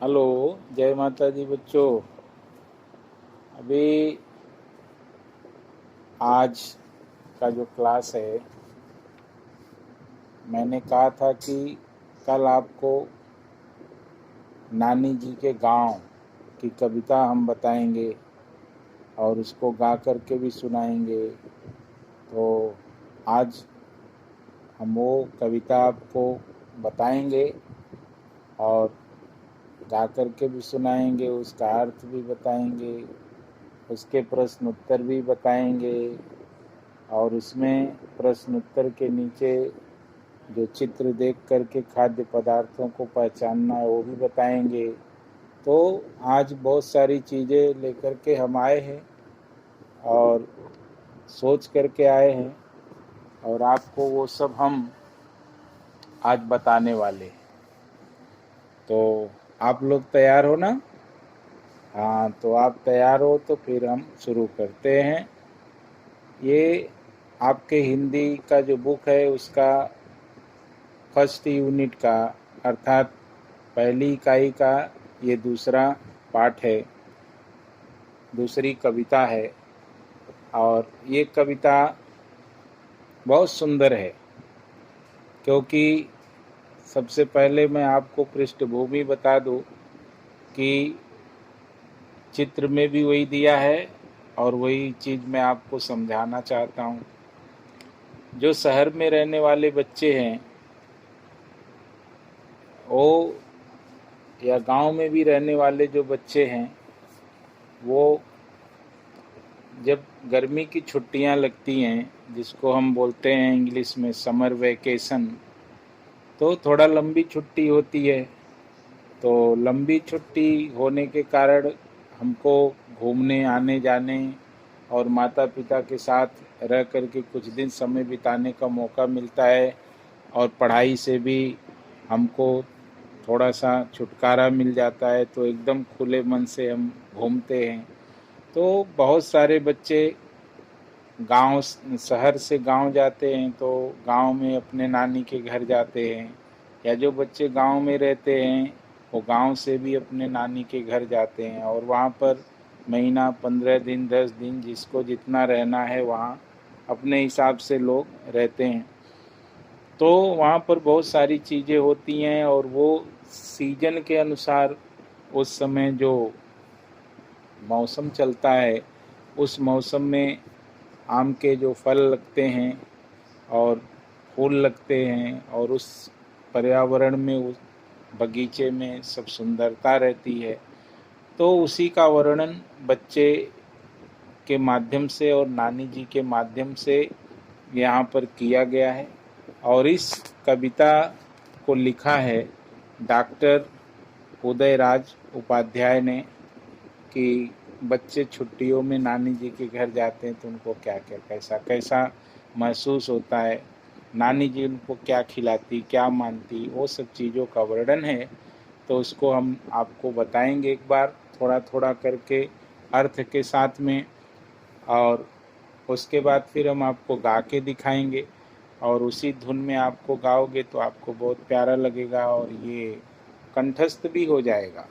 Hello. जय माता दी बच्चों। अभी आज का जो क्लास है, मैंने कहा था कि कल आपको नानी जी के गांव की कविता हम बताएंगे और उसको गा कर के भी सुनाएंगे। तो आज हम वो कविता आपको बताएंगे और गा कर के भी सुनाएंगे, उसका अर्थ भी बताएंगे, उसके प्रश्न उत्तर भी बताएंगे और उसमें प्रश्न उत्तर के नीचे जो चित्र देख करके खाद्य पदार्थों को पहचानना है वो भी बताएंगे। तो आज बहुत सारी चीज़ें लेकर के हम आए हैं और सोच करके आए हैं और आपको वो सब हम आज बताने वाले हैं। तो आप लोग तैयार हो ना? हाँ, तो आप तैयार हो तो फिर हम शुरू करते हैं। ये आपके हिंदी का जो बुक है उसका फर्स्ट यूनिट का अर्थात पहली इकाई का ये दूसरा पाठ है, दूसरी कविता है। और ये कविता बहुत सुंदर है क्योंकि सबसे पहले मैं आपको पृष्ठभूमि बता दूं कि चित्र में भी वही दिया है और वही चीज़ मैं आपको समझाना चाहता हूँ। जो शहर में रहने वाले बच्चे हैं वो या गांव में भी रहने वाले जो बच्चे हैं वो जब गर्मी की छुट्टियां लगती हैं, जिसको हम बोलते हैं इंग्लिश में समर वैकेशन, तो थोड़ा लंबी छुट्टी होती है। तो लंबी छुट्टी होने के कारण हमको घूमने आने जाने और माता पिता के साथ रह कर के कुछ दिन समय बिताने का मौका मिलता है और पढ़ाई से भी हमको थोड़ा सा छुटकारा मिल जाता है। तो एकदम खुले मन से हम घूमते हैं। तो बहुत सारे बच्चे गांव शहर से गांव जाते हैं तो गांव में अपने नानी के घर जाते हैं, या जो बच्चे गांव में रहते हैं वो गांव से भी अपने नानी के घर जाते हैं और वहाँ पर महीना 15 दिन 10 दिन जिसको जितना रहना है वहाँ अपने हिसाब से लोग रहते हैं। तो वहाँ पर बहुत सारी चीज़ें होती हैं और वो सीजन के अनुसार उस समय जो मौसम चलता है उस मौसम में आम के जो फल लगते हैं और फूल लगते हैं और उस पर्यावरण में, उस बगीचे में सब सुंदरता रहती है। तो उसी का वर्णन बच्चे के माध्यम से और नानी जी के माध्यम से यहाँ पर किया गया है। और इस कविता को लिखा है डॉक्टर उदयराज उपाध्याय ने कि बच्चे छुट्टियों में नानी जी के घर जाते हैं तो उनको क्या क्या कैसा कैसा महसूस होता है, नानी जी उनको क्या खिलाती क्या मानती, वो सब चीज़ों का वर्णन है। तो उसको हम आपको बताएंगे एक बार थोड़ा थोड़ा करके अर्थ के साथ में, और उसके बाद फिर हम आपको गा के दिखाएंगे और उसी धुन में आपको गाओगे तो आपको बहुत प्यारा लगेगा और ये कंठस्थ भी हो जाएगा।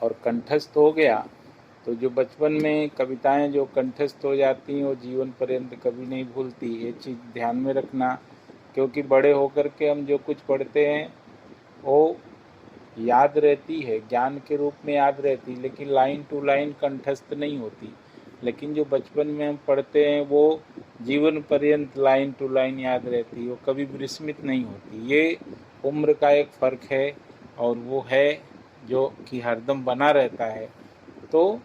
और कंठस्थ हो गया तो जो बचपन में कविताएं जो कंठस्थ हो जाती हैं वो जीवन पर्यंत कभी नहीं भूलती। ये चीज़ ध्यान में रखना, क्योंकि बड़े होकर के हम जो कुछ पढ़ते हैं वो याद रहती है, ज्ञान के रूप में याद रहती, लेकिन लाइन टू लाइन कंठस्थ नहीं होती। लेकिन जो बचपन में हम पढ़ते हैं वो जीवन पर्यंत लाइन टू लाइन याद रहती है, वो कभी विस्मृत नहीं होती। ये उम्र का एक फ़र्क है और वो है जो कि हरदम बना रहता है। तो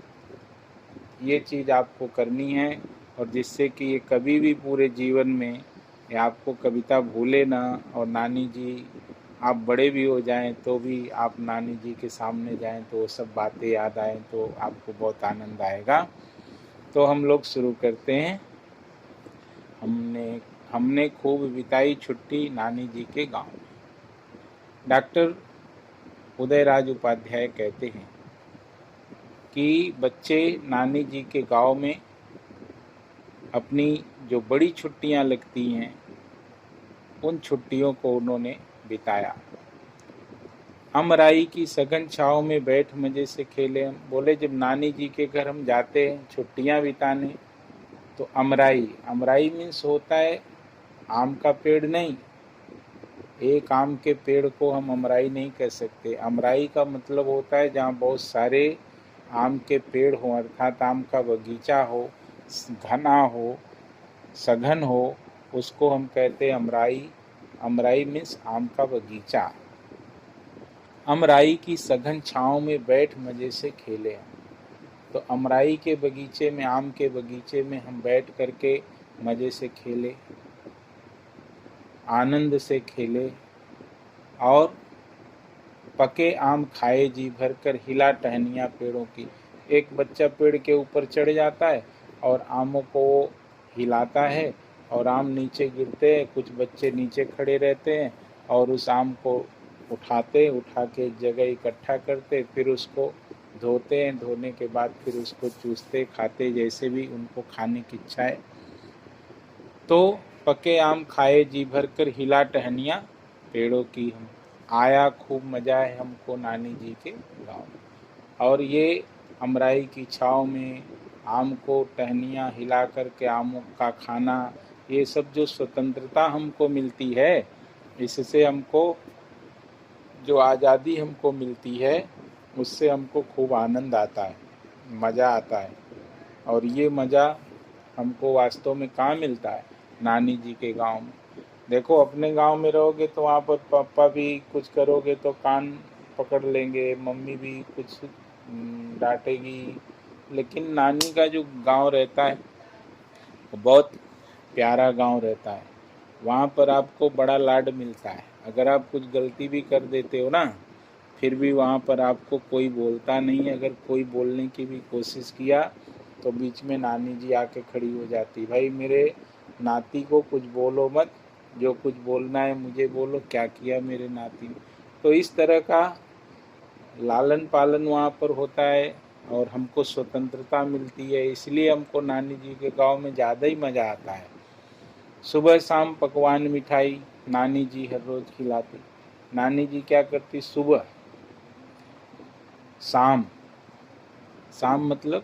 ये चीज़ आपको करनी है और जिससे कि ये कभी भी पूरे जीवन में ये आपको कविता भूले ना, और नानी जी आप बड़े भी हो जाएं तो भी आप नानी जी के सामने जाएं तो वो सब बातें याद आएं तो आपको बहुत आनंद आएगा। तो हम लोग शुरू करते हैं। हमने हमने खूब बिताई छुट्टी नानी जी के गांव में। डॉक्टर उदयराज उपाध्याय कहते हैं कि बच्चे नानी जी के गांव में अपनी जो बड़ी छुट्टियां लगती हैं उन छुट्टियों को उन्होंने बिताया। अमराई की सघन छाँव में बैठ मजे से खेले हम। बोले जब नानी जी के घर हम जाते हैं छुट्टियां बिताने, तो अमराई, अमराई मीन्स होता है आम का पेड़ नहीं। एक आम के पेड़ को हम अमराई नहीं कह सकते। अमराई का मतलब होता है जहाँ बहुत सारे आम के पेड़ हो, अर्थात आम का बगीचा हो, घना हो, सघन हो, उसको हम कहते हैं अमराई। अमराई मीन्स आम का बगीचा। अमराई की सघन छाँव में बैठ मजे से खेले हम। तो अमराई के बगीचे में, आम के बगीचे में हम बैठ करके मजे से खेले, आनंद से खेले और पके आम खाए जी भर कर, हिला टहनियाँ पेड़ों की। एक बच्चा पेड़ के ऊपर चढ़ जाता है और आमों को हिलाता है और आम नीचे गिरते हैं। कुछ बच्चे नीचे खड़े रहते हैं और उस आम को उठा के एक जगह इकट्ठा करते, फिर उसको धोते हैं। धोने के बाद फिर उसको चूसते, खाते, जैसे भी उनको खाने की इच्छा है। तो पके आम खाए जी भर कर, हिला टहनियाँ पेड़ों की हम। आया खूब मजा है हमको नानी जी के गाँव। और ये अमराई की छाँव में आम को टहनियाँ हिला कर के आमों का खाना, ये सब जो स्वतंत्रता हमको मिलती है, इससे हमको जो आज़ादी हमको मिलती है, उससे हमको खूब आनंद आता है, मज़ा आता है। और ये मज़ा हमको वास्तव में कहाँ मिलता है? नानी जी के गांव में। देखो अपने गांव में रहोगे तो वहाँ पर पापा भी कुछ करोगे तो कान पकड़ लेंगे, मम्मी भी कुछ डांटेगी। लेकिन नानी का जो गांव रहता है वो बहुत प्यारा गांव रहता है। वहाँ पर आपको बड़ा लाड मिलता है। अगर आप कुछ गलती भी कर देते हो ना, फिर भी वहाँ पर आपको कोई बोलता नहीं। अगर कोई बोलने की भी कोशिश किया तो बीच में नानी जी आके खड़ी हो जाती, भाई मेरे नाती को कुछ बोलो मत, जो कुछ बोलना है मुझे बोलो, क्या किया मेरे नाती ने। तो इस तरह का लालन पालन वहाँ पर होता है और हमको स्वतंत्रता मिलती है। इसलिए हमको नानी जी के गांव में ज़्यादा ही मज़ा आता है। सुबह शाम पकवान मिठाई नानी जी हर रोज़ खिलाती। नानी जी क्या करती? सुबह शाम, शाम मतलब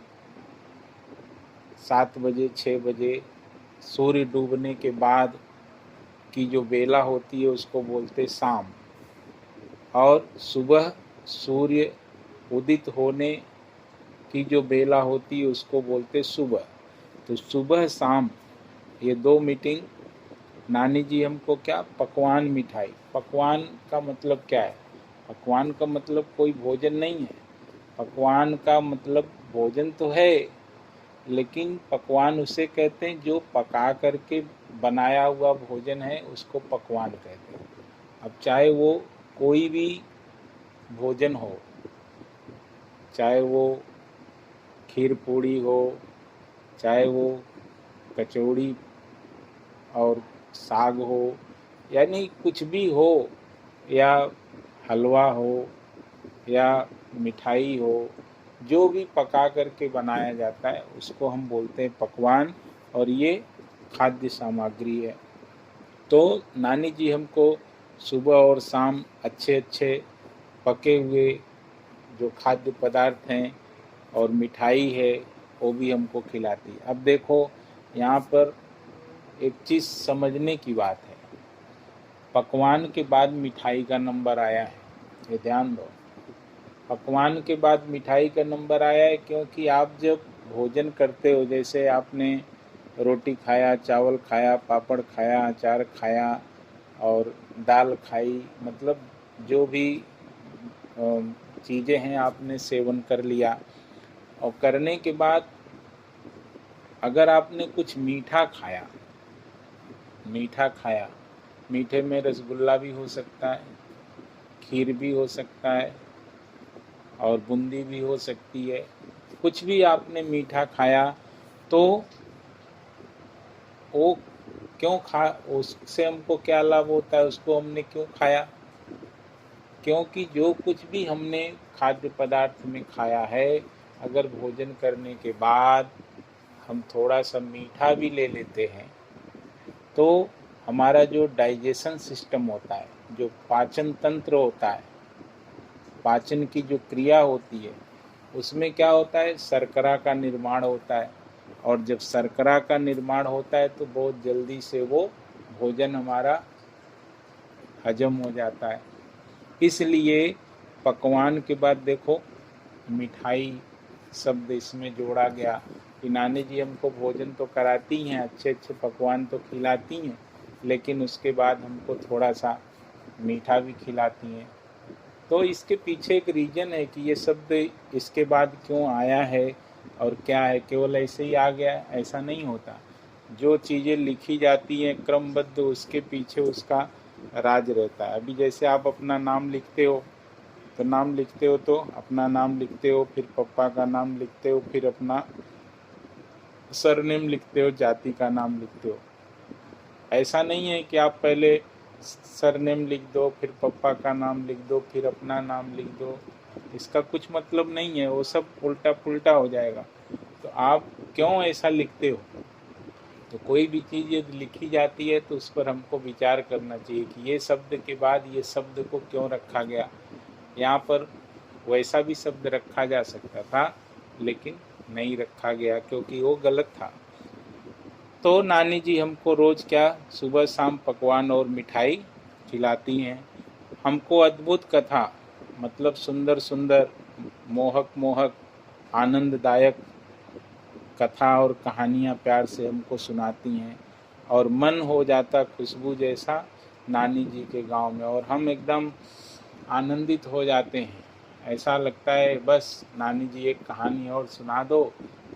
7 बजे 6 बजे सूर्य डूबने के बाद की जो बेला होती है उसको बोलते शाम। और सुबह सूर्य उदित होने की जो बेला होती है उसको बोलते सुबह। तो सुबह शाम ये 2 मीटिंग नानी जी हमको क्या? पकवान मिठाई। पकवान का मतलब क्या है? पकवान का मतलब कोई भोजन नहीं है। पकवान का मतलब भोजन तो है, लेकिन पकवान उसे कहते हैं जो पका करके बनाया हुआ भोजन है, उसको पकवान कहते हैं। अब चाहे वो कोई भी भोजन हो, चाहे वो खीर पूड़ी हो, चाहे वो कचौड़ी और साग हो, यानी कुछ भी हो, या हलवा हो या मिठाई हो, जो भी पका करके बनाया जाता है उसको हम बोलते हैं पकवान। और ये खाद्य सामग्री है। तो नानी जी हमको सुबह और शाम अच्छे अच्छे पके हुए जो खाद्य पदार्थ हैं और मिठाई है वो भी हमको खिलाती। अब देखो यहाँ पर एक चीज़ समझने की बात है, पकवान के बाद मिठाई का नंबर आया है, ये ध्यान दो। पकवान के बाद मिठाई का नंबर आया है क्योंकि आप जब भोजन करते हो, जैसे आपने रोटी खाया, चावल खाया, पापड़ खाया, अचार खाया और दाल खाई, मतलब जो भी चीज़ें हैं आपने सेवन कर लिया। और करने के बाद अगर आपने कुछ मीठा खाया, मीठे में रसगुल्ला भी हो सकता है, खीर भी हो सकता है और बूंदी भी हो सकती है। कुछ भी आपने मीठा खाया तो वो क्यों खा, उससे हमको क्या लाभ होता है, उसको हमने क्यों खाया? क्योंकि जो कुछ भी हमने खाद्य पदार्थ में खाया है, अगर भोजन करने के बाद हम थोड़ा सा मीठा भी ले लेते हैं तो हमारा जो डाइजेशन सिस्टम होता है, जो पाचन तंत्र होता है, पाचन की जो क्रिया होती है उसमें क्या होता है, शर्करा का निर्माण होता है। और जब शर्करा का निर्माण होता है तो बहुत जल्दी से वो भोजन हमारा हजम हो जाता है। इसलिए पकवान के बाद देखो मिठाई शब्द इसमें जोड़ा गया कि नानी जी हमको भोजन तो कराती हैं, अच्छे अच्छे पकवान तो खिलाती हैं, लेकिन उसके बाद हमको थोड़ा सा मीठा भी खिलाती हैं। तो इसके पीछे एक रीज़न है कि ये शब्द इसके बाद क्यों आया है और क्या है। केवल ऐसे ही आ गया ऐसा नहीं होता। जो चीज़ें लिखी जाती हैं क्रमबद्ध, उसके पीछे उसका राज रहता है। अभी जैसे आप अपना नाम लिखते हो तो नाम लिखते हो तो अपना नाम लिखते हो, फिर पापा का नाम लिखते हो, फिर अपना सरनेम लिखते हो, जाति का नाम लिखते हो। ऐसा नहीं है कि आप पहले सरनेम लिख दो, फिर पापा का नाम लिख दो, फिर अपना नाम लिख दो। इसका कुछ मतलब नहीं है, वो सब उल्टा पुल्टा हो जाएगा। तो आप क्यों ऐसा लिखते हो? तो कोई भी चीज़ यदि लिखी जाती है तो उस पर हमको विचार करना चाहिए कि ये शब्द के बाद ये शब्द को क्यों रखा गया। यहाँ पर वैसा भी शब्द रखा जा सकता था लेकिन नहीं रखा गया क्योंकि वो गलत था। तो नानी जी हमको रोज़ क्या सुबह शाम पकवान और मिठाई खिलाती हैं। हमको अद्भुत कथा, मतलब सुंदर सुंदर, मोहक मोहक, आनंददायक कथा और कहानियाँ प्यार से हमको सुनाती हैं और मन हो जाता खुशबू जैसा नानी जी के गांव में, और हम एकदम आनंदित हो जाते हैं। ऐसा लगता है बस नानी जी एक कहानी और सुना दो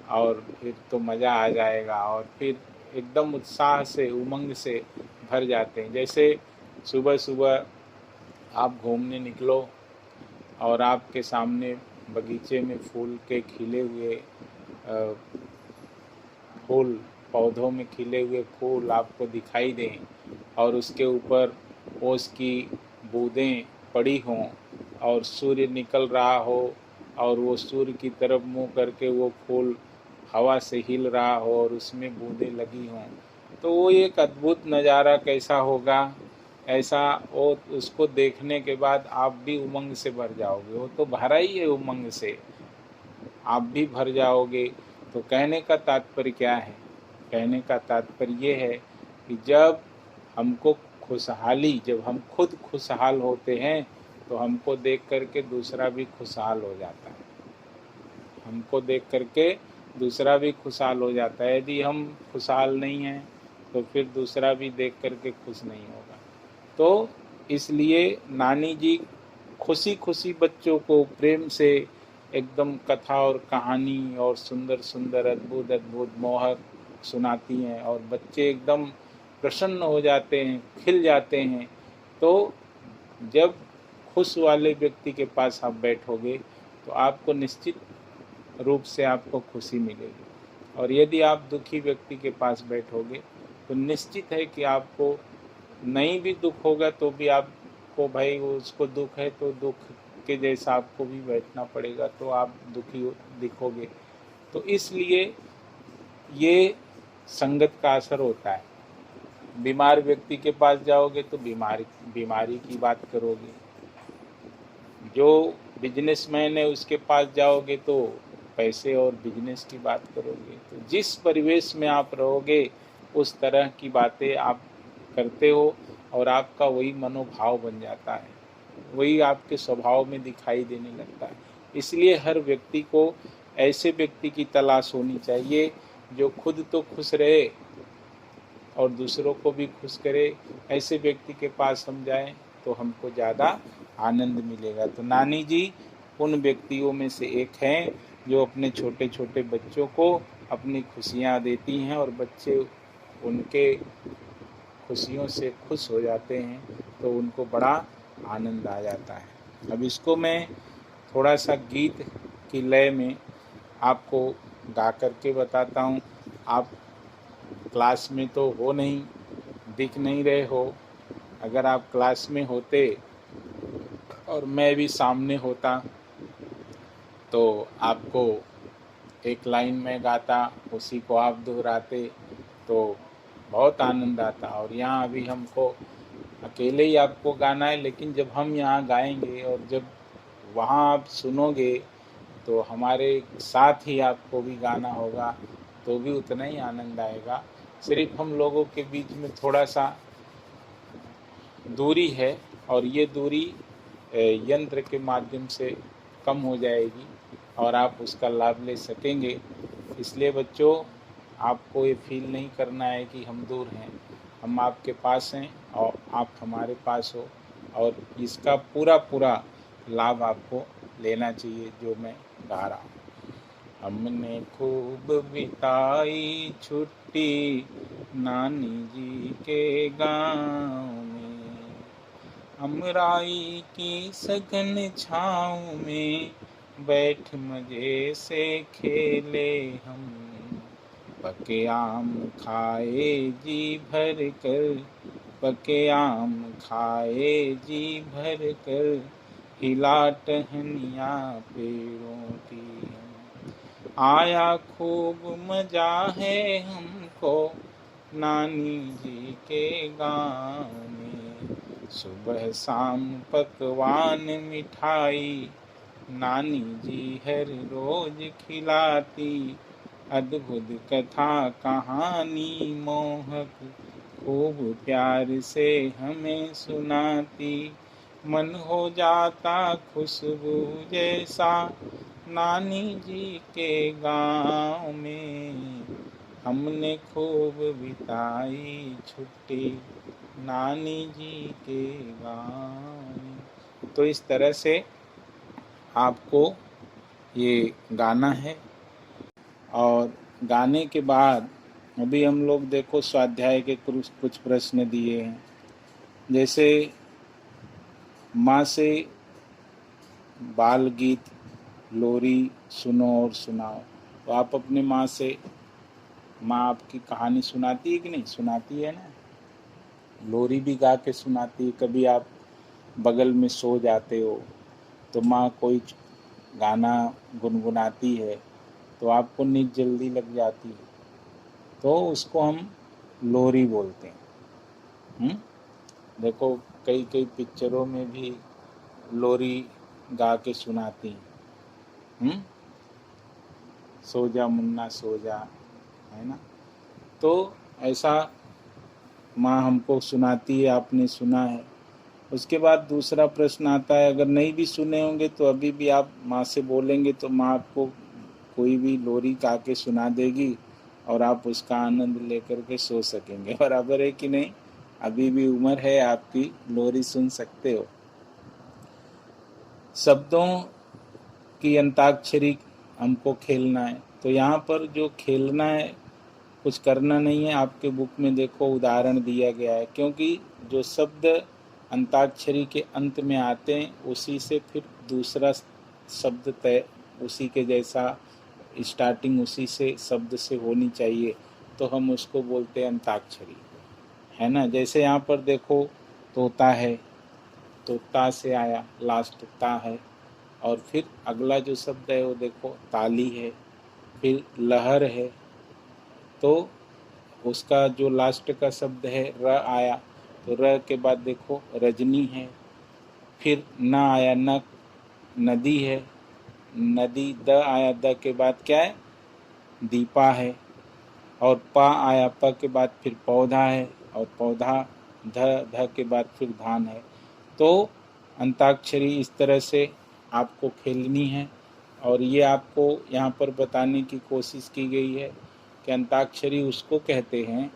और फिर तो मज़ा आ जाएगा, और फिर एकदम उत्साह से उमंग से भर जाते हैं। जैसे सुबह सुबह आप घूमने निकलो और आपके सामने बगीचे में फूल के खिले हुए फूल, पौधों में खिले हुए फूल आपको दिखाई दें और उसके ऊपर ओस की बूंदें पड़ी हों और सूर्य निकल रहा हो और वो सूर्य की तरफ मुंह करके वो फूल हवा से हिल रहा हो और उसमें बूंदें लगी हों, तो वो एक अद्भुत नज़ारा कैसा होगा। ऐसा वो उसको देखने के बाद आप भी उमंग से भर जाओगे। वो तो भरा ही है उमंग से, आप भी भर जाओगे। तो कहने का तात्पर्य क्या है? कहने का तात्पर्य ये है कि जब हमको खुशहाली, जब हम खुद खुशहाल होते हैं तो हमको देख करके दूसरा भी खुशहाल हो जाता है। हमको देख करके दूसरा भी खुशहाल हो जाता है। यदि हम खुशहाल नहीं हैं तो फिर दूसरा भी देख करके खुश नहीं होगा। तो इसलिए नानी जी खुशी खुशी बच्चों को प्रेम से एकदम कथा और कहानी और सुंदर सुंदर अद्भुत अद्भुत मोहक सुनाती हैं और बच्चे एकदम प्रसन्न हो जाते हैं, खिल जाते हैं। तो जब खुश वाले व्यक्ति के पास आप बैठोगे तो आपको निश्चित रूप से आपको खुशी मिलेगी, और यदि आप दुखी व्यक्ति के पास बैठोगे तो निश्चित है कि आपको नहीं भी दुख होगा तो भी आपको भाई उसको दुख है तो दुख के जैसा आपको भी बैठना पड़ेगा, तो आप दुखी दिखोगे। तो इसलिए ये संगत का असर होता है। बीमार व्यक्ति के पास जाओगे तो बीमारी की बात करोगे, जो बिजनेसमैन है उसके पास जाओगे तो पैसे और बिजनेस की बात करोगे। तो जिस परिवेश में आप रहोगे उस तरह की बातें आप करते हो और आपका वही मनोभाव बन जाता है, वही आपके स्वभाव में दिखाई देने लगता है। इसलिए हर व्यक्ति को ऐसे व्यक्ति की तलाश होनी चाहिए जो खुद तो खुश रहे और दूसरों को भी खुश करे। ऐसे व्यक्ति के पास हम जाएं तो हमको ज़्यादा आनंद मिलेगा। तो नानी जी उन व्यक्तियों में से एक हैं जो अपने छोटे छोटे बच्चों को अपनी खुशियाँ देती हैं और बच्चे उनके खुशियों से खुश हो जाते हैं, तो उनको बड़ा आनंद आ जाता है। अब इसको मैं थोड़ा सा गीत की लय में आपको गा करके बताता हूँ। आप क्लास में तो हो नहीं, दिख नहीं रहे हो। अगर आप क्लास में होते और मैं भी सामने होता तो आपको एक लाइन में गाता, उसी को आप दोहराते तो बहुत आनंद आता। और यहाँ अभी हमको अकेले ही आपको गाना है, लेकिन जब हम यहाँ गाएंगे और जब वहाँ आप सुनोगे तो हमारे साथ ही आपको भी गाना होगा, तो भी उतना ही आनंद आएगा। सिर्फ हम लोगों के बीच में थोड़ा सा दूरी है, और ये दूरी यंत्र के माध्यम से कम हो जाएगी और आप उसका लाभ ले सकेंगे। इसलिए बच्चों, आपको ये फील नहीं करना है कि हम दूर हैं, हम आपके पास हैं और आप हमारे पास हो, और इसका पूरा पूरा लाभ आपको लेना चाहिए जो मैं गा रहा हूँ। हमने खूब बिताई छुट्टी नानी जी के गाँव में, अमराई की सघन छाँव में बैठ मजे से खेले हम, पके आम खाए जी भर कर, पके आम खाए जी भर कर, हिला टहनिया पेड़ों की। आया खूब मजा है हमको नानी जी के गाँव में, सुबह शाम पकवान मिठाई नानी जी हर रोज खिलाती, अद्भुत कथा कहानी मोहक खूब प्यार से हमें सुनाती, मन हो जाता खुशबू जैसा नानी जी के गाँव में, हमने खूब बिताई छुट्टी नानी जी के गाँव में। तो इस तरह से आपको ये गाना है। और गाने के बाद अभी हम लोग देखो स्वाध्याय के कुछ प्रश्न दिए हैं, जैसे माँ से बाल गीत लोरी सुनो और सुनाओ। तो आप अपने माँ से, माँ आपकी कहानी सुनाती है कि नहीं? सुनाती है ना, लोरी भी गा के सुनाती है। कभी आप बगल में सो जाते हो तो माँ कोई गाना गुनगुनाती है तो आपको नींद जल्दी लग जाती है, तो उसको हम लोरी बोलते हैं। देखो कई कई पिक्चरों में भी लोरी गा के सुनाती हैं। सो जा मुन्ना सो जा, है ना। तो ऐसा माँ हमको सुनाती है, आपने सुना है। उसके बाद दूसरा प्रश्न आता है, अगर नहीं भी सुने होंगे तो अभी भी आप माँ से बोलेंगे तो माँ आपको कोई भी लोरी गा के सुना देगी और आप उसका आनंद लेकर के सो सकेंगे। बराबर है कि नहीं? अभी भी उम्र है आपकी, लोरी सुन सकते हो। शब्दों की अंताक्षरी हमको खेलना है। तो यहाँ पर जो खेलना है, कुछ करना नहीं है। आपके बुक में देखो उदाहरण दिया गया है, क्योंकि जो शब्द अंताक्षरी के अंत में आते हैं उसी से फिर दूसरा शब्द तय, उसी के जैसा स्टार्टिंग उसी से शब्द से होनी चाहिए, तो हम उसको बोलते हैं अंताक्षरी, है ना। जैसे यहाँ पर देखो तोता है, तो ता से आया, लास्ट ता है, और फिर अगला जो शब्द है वो देखो ताली है, फिर लहर है, तो उसका जो लास्ट का शब्द है र आया, तो र के बाद देखो रजनी है, फिर न आया न, नदी है, नदी, द आया, द के बाद क्या है? दीपा है, और पा आया, प के बाद फिर पौधा है, और पौधा, ध के बाद फिर धान है। तो अंताक्षरी इस तरह से आपको खेलनी है, और ये आपको यहाँ पर बताने की कोशिश की गई है कि अंताक्षरी उसको कहते हैं,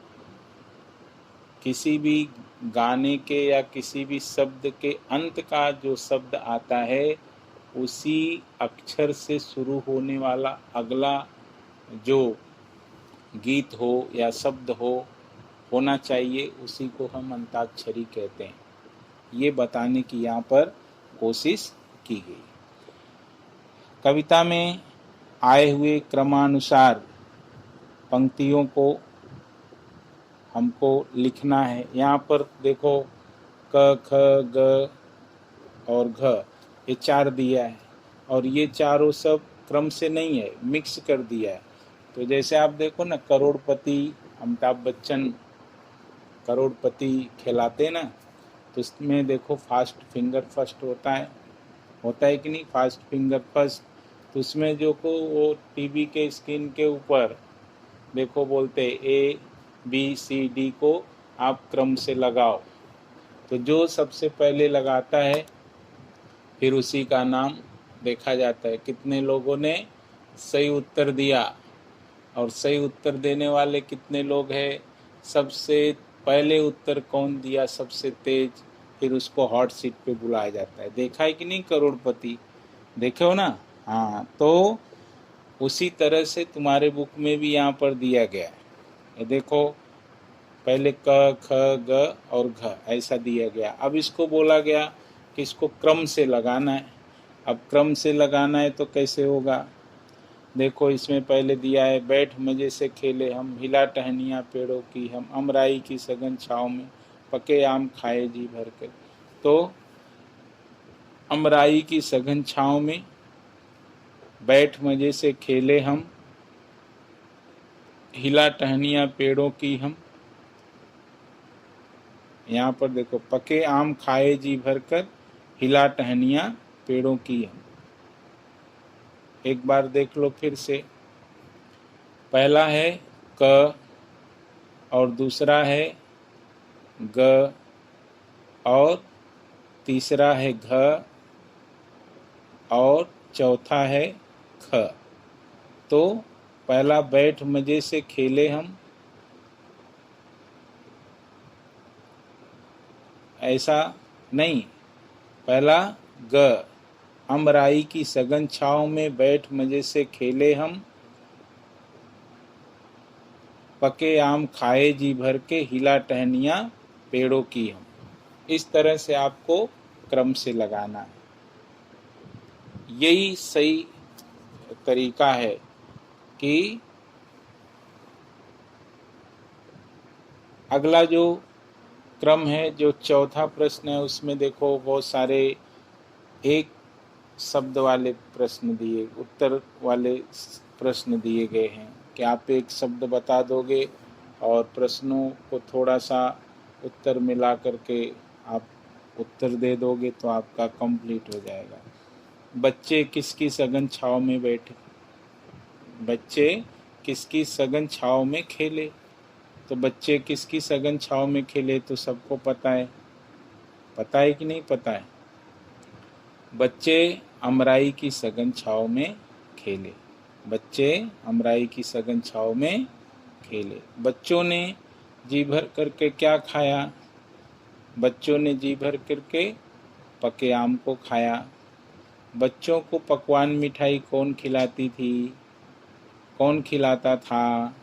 किसी भी गाने के या किसी भी शब्द के अंत का जो शब्द आता है उसी अक्षर से शुरू होने वाला अगला जो गीत हो या शब्द हो होना चाहिए, उसी को हम अंताक्षरी कहते हैं। ये बताने की यहाँ पर कोशिश की गई। कविता में आए हुए क्रमानुसार पंक्तियों को हमको लिखना है। यहाँ पर देखो क, ख, ग और घ, ये 4 दिया है, और ये चारों सब क्रम से नहीं है, मिक्स कर दिया है। तो जैसे आप देखो ना, करोड़पति, अमिताभ बच्चन करोड़पति खिलाते ना, तो इसमें देखो फास्ट फिंगर फर्स्ट होता है, होता है कि नहीं, फास्ट फिंगर फर्स्ट। तो उसमें जो को वो टीवी के स्क्रीन के ऊपर देखो बोलते ABCD को आप क्रम से लगाओ। तो जो सबसे पहले लगाता है फिर उसी का नाम देखा जाता है। कितने लोगों ने सही उत्तर दिया, और सही उत्तर देने वाले कितने लोग हैं, सबसे पहले उत्तर कौन दिया सबसे तेज, फिर उसको हॉट सीट पे बुलाया जाता है। देखा है कि नहीं करोड़पति, देखे हो ना। हाँ, तो उसी तरह से तुम्हारे बुक में भी यहाँ पर दिया गया है। ये देखो, पहले क ख ग और घ ऐसा दिया गया। अब इसको बोला गया कि इसको क्रम से लगाना है। अब क्रम से लगाना है तो कैसे होगा, देखो इसमें पहले दिया है, बैठ मजे से खेले हम, हिला टहनियाँ पेड़ों की हम, अमराई की सघन छाँव में, पके आम खाए जी भर कर। तो अमराई की सघन छाँव में, बैठ मजे से खेले हम, हिला टहनियाँ पेड़ों की हम, यहाँ पर देखो पके आम खाए जी भर कर, हिला टहनियाँ पेड़ों की हम। एक बार देख लो फिर से, पहला है क और दूसरा है ग और तीसरा है घ और चौथा है ख। तो पहला बैठ मजे से खेले हम, ऐसा नहीं, पहला ग, अमराई की सघन छाँव में बैठ मजे से खेले हम, पके आम खाए जी भर के, हिला टहनियाँ पेड़ों की हम। इस तरह से आपको क्रम से लगाना है। यही सही तरीका है कि अगला जो क्रम है, जो चौथा प्रश्न है, उसमें देखो बहुत सारे एक शब्द वाले प्रश्न दिए, उत्तर वाले प्रश्न दिए गए हैं कि आप एक शब्द बता दोगे और प्रश्नों को थोड़ा सा उत्तर मिला करके आप उत्तर दे दोगे तो आपका कंप्लीट हो जाएगा। बच्चे किसकी सघन छाँव में बैठे, बच्चे किसकी सघन छाँव में खेले। तो बच्चे किसकी सघन छाँव में खेले तो सबको पता है कि नहीं पता है। बच्चे अमराई की सघन छाँव में खेले, बच्चे अमराई की सघन छाँव में खेले। बच्चों ने जी भर करके क्या खाया, बच्चों ने जी भर करके पके आम को खाया। बच्चों को पकवान मिठाई कौन खिलाती थी, कौन खिलाता था,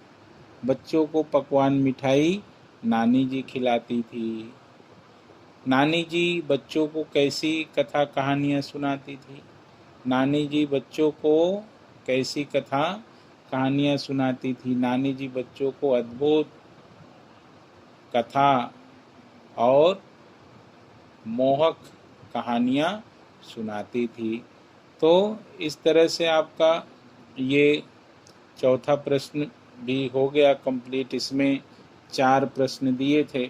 बच्चों को पकवान मिठाई नानी जी खिलाती थी। नानी जी बच्चों को कैसी कथा कहानियाँ सुनाती थी, नानी जी बच्चों को कैसी कथा कहानियाँ सुनाती थी, नानी जी बच्चों को अद्भुत कथा और मोहक कहानियाँ सुनाती थी। तो इस तरह से आपका ये चौथा प्रश्न भी हो गया कंप्लीट। इसमें 4 प्रश्न दिए थे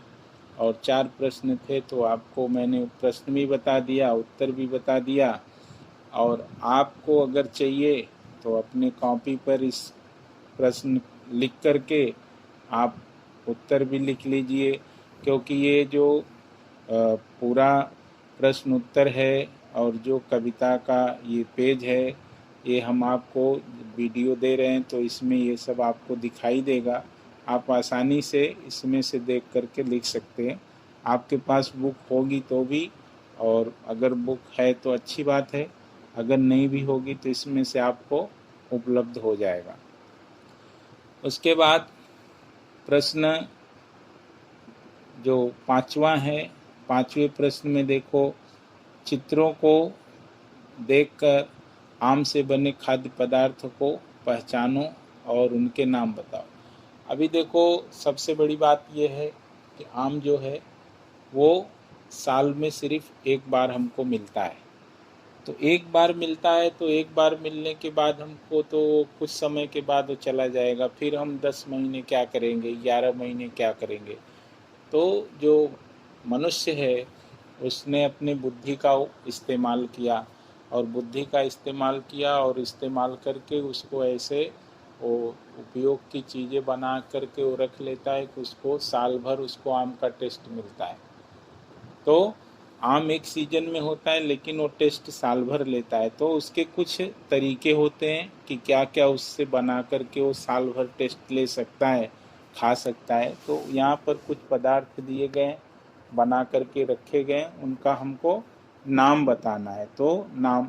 और 4 प्रश्न थे, तो आपको मैंने प्रश्न भी बता दिया, उत्तर भी बता दिया। और आपको अगर चाहिए तो अपने कॉपी पर इस प्रश्न लिख करके आप उत्तर भी लिख लीजिए, क्योंकि ये जो पूरा प्रश्न उत्तर है और जो कविता का ये पेज है, ये हम आपको वीडियो दे रहे हैं तो इसमें ये सब आपको दिखाई देगा। आप आसानी से इसमें से देख करके लिख सकते हैं। आपके पास बुक होगी तो भी, और अगर बुक है तो अच्छी बात है, अगर नहीं भी होगी तो इसमें से आपको उपलब्ध हो जाएगा। उसके बाद प्रश्न जो 5वां है, 5वें प्रश्न में देखो, चित्रों को देखकर आम से बने खाद्य पदार्थ को पहचानो और उनके नाम बताओ। अभी देखो सबसे बड़ी बात यह है कि आम जो है वो साल में सिर्फ एक बार हमको मिलता है। तो एक बार मिलता है तो एक बार मिलने के बाद हमको तो कुछ समय के बाद वो चला जाएगा, फिर हम 10 महीने क्या करेंगे, 11 महीने क्या करेंगे। तो जो मनुष्य है उसने अपने बुद्धि का इस्तेमाल किया, और बुद्धि का इस्तेमाल किया और इस्तेमाल करके उसको ऐसे वो उपयोग की चीज़ें बना करके वो रख लेता है कि उसको साल भर उसको आम का टेस्ट मिलता है। तो आम एक सीजन में होता है लेकिन वो टेस्ट साल भर लेता है। तो उसके कुछ तरीके होते हैं कि क्या क्या उससे बना करके वो साल भर टेस्ट ले सकता है, खा सकता है। तो यहाँ पर कुछ पदार्थ दिए गए, बना करके रखे गए, उनका हमको नाम बताना है। तो नाम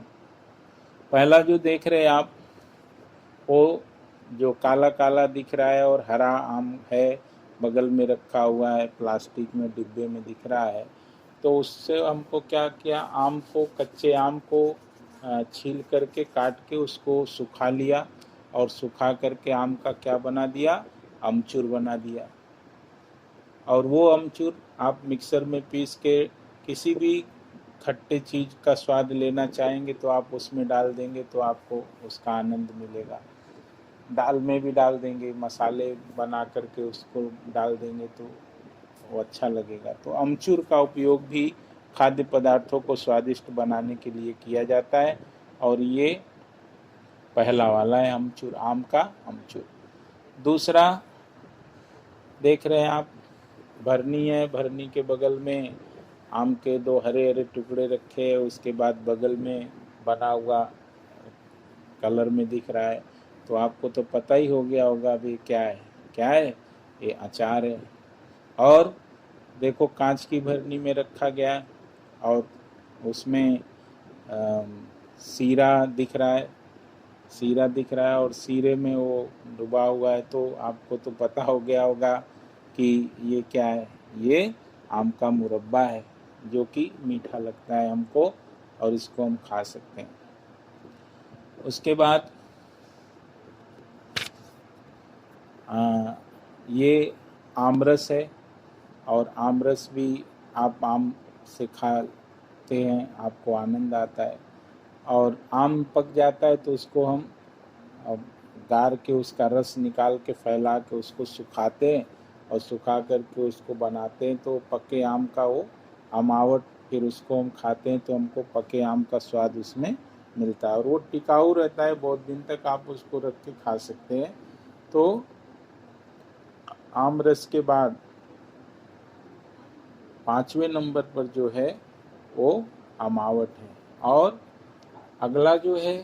पहला जो देख रहे हैं आप, वो जो काला काला दिख रहा है और हरा आम है, बगल में रखा हुआ है, प्लास्टिक में डिब्बे में दिख रहा है। तो उससे हमको क्या किया, आम को, कच्चे आम को छील करके काट के उसको सुखा लिया और सुखा करके आम का क्या बना दिया, अमचूर बना दिया। और वो अमचूर आप मिक्सर में पीस के किसी भी खट्टे चीज़ का स्वाद लेना चाहेंगे तो आप उसमें डाल देंगे तो आपको उसका आनंद मिलेगा। दाल में भी डाल देंगे, मसाले बना करके उसको डाल देंगे तो वो अच्छा लगेगा। तो अमचूर का उपयोग भी खाद्य पदार्थों को स्वादिष्ट बनाने के लिए किया जाता है। और ये पहला वाला है अमचूर, आम का अमचूर। दूसरा देख रहे हैं आप, भरनी है, भरनी के बगल में आम के दो हरे हरे टुकड़े रखे हैं, उसके बाद बगल में बना हुआ कलर में दिख रहा है। तो आपको तो पता ही हो गया होगा अभी क्या है, क्या है, ये अचार है। और देखो कांच की भरनी में रखा गया है और उसमें सीरा दिख रहा है, सीरा दिख रहा है और सीरे में वो डूबा हुआ है। तो आपको तो पता हो गया होगा कि ये क्या है, ये आम का मुरब्बा है जो कि मीठा लगता है हमको और इसको हम खा सकते हैं। उसके बाद ये आमरस है और आमरस भी आप आम से खाते हैं, आपको आनंद आता है। और आम पक जाता है तो उसको हम गार के उसका रस निकाल के फैला के उसको सुखाते हैं और सुखा करके उसको बनाते हैं। तो पके आम का वो अमावट, फिर उसको हम खाते हैं तो हमको पके आम का स्वाद उसमें मिलता है और वो टिकाऊ रहता है, बहुत दिन तक आप उसको रख के खा सकते हैं। तो आम रस के बाद 5वें नंबर पर जो है वो अमावट है। और अगला जो है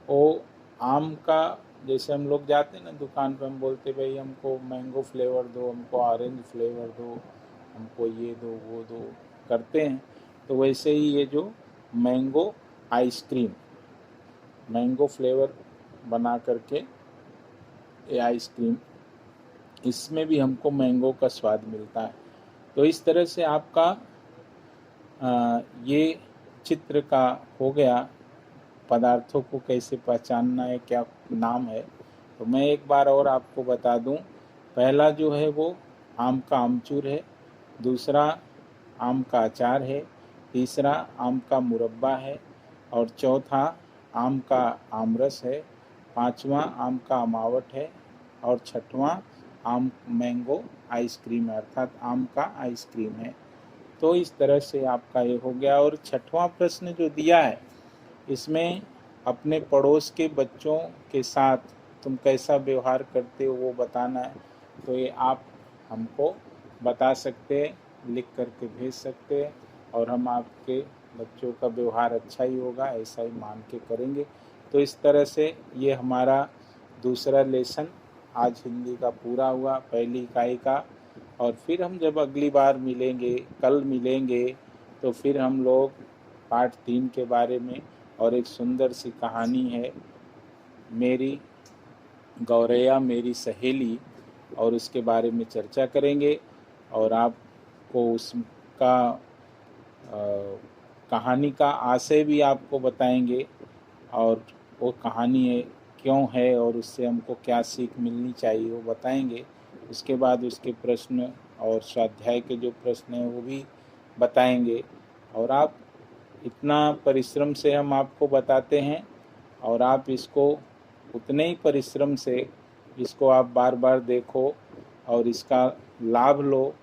वो आम का, जैसे हम लोग जाते हैं ना दुकान पे, हम बोलते भाई हमको मैंगो फ्लेवर दो, हमको ऑरेंज फ्लेवर दो, हमको ये दो वो दो करते हैं। तो वैसे ही ये जो मैंगो आइसक्रीम, मैंगो फ्लेवर बना करके ये आइसक्रीम, इसमें भी हमको मैंगो का स्वाद मिलता है। तो इस तरह से आपका ये चित्र का हो गया, पदार्थों को कैसे पहचानना है, क्या नाम है। तो मैं एक बार और आपको बता दूं, पहला जो है वो आम का आमचूर है, दूसरा आम का अचार है, तीसरा आम का मुरब्बा है और चौथा आम का आमरस है, पांचवा आम का अमावट है और छठवां आम मैंगो आइसक्रीम है, अर्थात आम का आइसक्रीम है। तो इस तरह से आपका ये हो गया। और छठवां प्रश्न जो दिया है इसमें अपने पड़ोस के बच्चों के साथ तुम कैसा व्यवहार करते हो वो बताना है। तो ये आप हमको बता सकते हैं, लिख करके भेज सकते हैं और हम आपके बच्चों का व्यवहार अच्छा ही होगा ऐसा ही मान के करेंगे। तो इस तरह से ये हमारा दूसरा लेसन आज हिंदी का पूरा हुआ, पहली इकाई का। और फिर हम जब अगली बार मिलेंगे, कल मिलेंगे, तो फिर हम लोग पार्ट 3 के बारे में, और एक सुंदर सी कहानी है मेरी गौरैया मेरी सहेली, और उसके बारे में चर्चा करेंगे और आपको उसका कहानी का आशय भी आपको बताएंगे और वो कहानी है क्यों है और उससे हमको क्या सीख मिलनी चाहिए वो बताएंगे। उसके बाद उसके प्रश्न और स्वाध्याय के जो प्रश्न हैं वो भी बताएंगे। और आप इतना परिश्रम से हम आपको बताते हैं और आप इसको उतने ही परिश्रम से इसको आप बार बार देखो और इसका लाभ लो।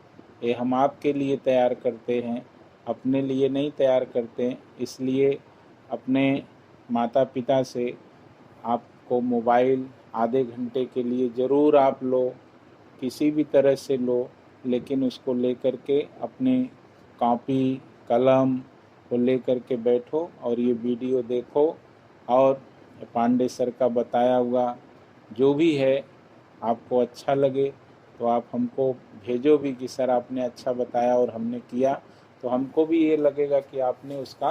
ये हम आपके लिए तैयार करते हैं, अपने लिए नहीं तैयार करते हैं। इसलिए अपने माता पिता से आपको मोबाइल आधे घंटे के लिए ज़रूर आप लो, किसी भी तरह से लो, लेकिन उसको लेकर के अपने कॉपी कलम को लेकर के बैठो और ये वीडियो देखो और पांडे सर का बताया हुआ जो भी है आपको अच्छा लगे तो आप हमको भेजो भी कि सर आपने अच्छा बताया और हमने किया, तो हमको भी ये लगेगा कि आपने उसका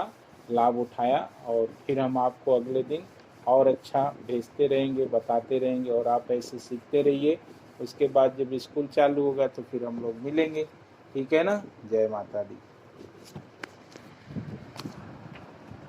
लाभ उठाया और फिर हम आपको अगले दिन और अच्छा भेजते रहेंगे, बताते रहेंगे और आप ऐसे सीखते रहिए। उसके बाद जब स्कूल चालू होगा तो फिर हम लोग मिलेंगे, ठीक है ना। जय माता दी।